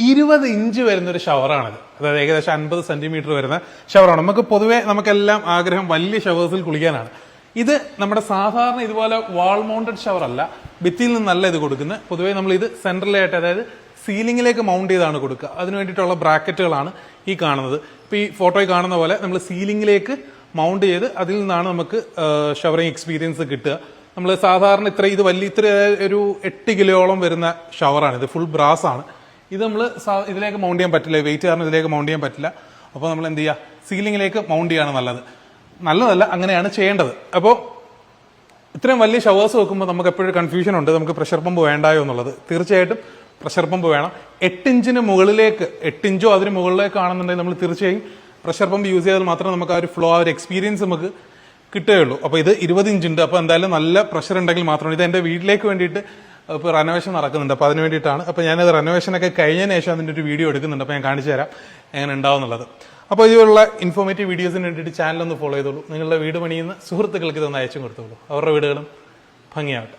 20 inch വരുന്ന ഒരു ഷവറാണിത്. അതായത് ഏകദേശം 50 സെന്റിമീറ്റർ വരുന്ന ഷവറാണ്. നമുക്കെല്ലാം ആഗ്രഹം വലിയ ഷവേഴ്സിൽ കുളിക്കാനാണ്. ഇത് നമ്മുടെ സാധാരണ ഇതുപോലെ വാൾ മൗണ്ടഡ് ഷവർ അല്ല, ഭിത്തിയിൽ നിന്നല്ല ഇത് കൊടുക്കുന്നത്. പൊതുവേ നമ്മൾ ഇത് സെൻട്രലായിട്ട്, അതായത് സീലിംഗിലേക്ക് മൗണ്ട് ചെയ്താണ് കൊടുക്കുക. അതിന് വേണ്ടിയിട്ടുള്ള ബ്രാക്കറ്റുകളാണ് ഈ കാണുന്നത്. ഇപ്പൊ ഈ ഫോട്ടോയിൽ കാണുന്ന പോലെ നമ്മൾ സീലിംഗിലേക്ക് മൗണ്ട് ചെയ്ത് അതിൽ നിന്നാണ് നമുക്ക് ഷവറിങ് എക്സ്പീരിയൻസ് കിട്ടുക. നമ്മൾ സാധാരണ ഇത്ര ഒരു 8 കിലോയോളം വരുന്ന ഷവറാണ്. ഇത് ഫുൾ ബ്രാസ് ആണ്. ഇത് നമ്മൾ ഇതിലേക്ക് മൗണ്ട് ചെയ്യാൻ പറ്റില്ല, വെയിറ്റ് കാരണം ഇതിലേക്ക് മൗണ്ട് ചെയ്യാൻ പറ്റില്ല. അപ്പോൾ നമ്മൾ എന്ത് ചെയ്യുക, സീലിംഗിലേക്ക് മൗണ്ട് ചെയ്യാണ് നല്ലതല്ല, അങ്ങനെയാണ് ചെയ്യേണ്ടത്. അപ്പോൾ ഇത്രയും വലിയ ഷവേഴ്സ് വെക്കുമ്പോൾ നമുക്ക് എപ്പോഴും കൺഫ്യൂഷൻ ഉണ്ട്, നമുക്ക് പ്രഷർ പമ്പ് വേണ്ടായോ എന്നുള്ളത്. തീർച്ചയായിട്ടും പ്രഷർ പമ്പ് വേണം. 8 ഇഞ്ചിന് മുകളിലേക്ക്, 8 ഇഞ്ചോ അതിന് മുകളിലേക്ക് ആണെന്നുണ്ടെങ്കിൽ നമ്മൾ തീർച്ചയായും പ്രഷർ പമ്പ് യൂസ് ചെയ്താൽ മാത്രമേ നമുക്ക് ആ ഒരു ഫ്ലോ, ആ ഒരു എക്സ്പീരിയൻസ് നമുക്ക് കിട്ടുകയുള്ളൂ. അപ്പോൾ ഇത് 20 ഇഞ്ചുണ്ട്. അപ്പോൾ എന്തായാലും നല്ല പ്രഷർ ഉണ്ടെങ്കിൽ മാത്രമാണ്. ഇത് എൻ്റെ വീട്ടിലേക്ക് വേണ്ടിയിട്ട് ഇപ്പോൾ റെനോവേഷൻ നടക്കുന്നുണ്ട്. അപ്പോൾ അതിന് വേണ്ടിയിട്ടാണ്. അപ്പോൾ ഞാനത് റെനോവേഷനൊക്കെ കഴിഞ്ഞതിന് ശേഷം അതിൻ്റെ ഒരു വീഡിയോ എടുക്കുന്നുണ്ട്. അപ്പോൾ ഞാൻ കാണിച്ചു തരാം എങ്ങനെ ഉണ്ടാവും എന്നുള്ളത്. അപ്പോൾ ഇതുപോലുള്ള ഇൻഫോർമേറ്റീവ് വീഡിയോസിന് വേണ്ടിയിട്ട് ചാനലൊന്ന് ഫോളോ ചെയ്തോളൂ. നിങ്ങളുടെ വീട് പണിയുന്ന സുഹൃത്തുക്കൾക്ക് ഇതൊന്ന് അയച്ചും കൊടുത്തോളൂ. അവരുടെ വീടുകളും ഭംഗിയാവട്ടെ.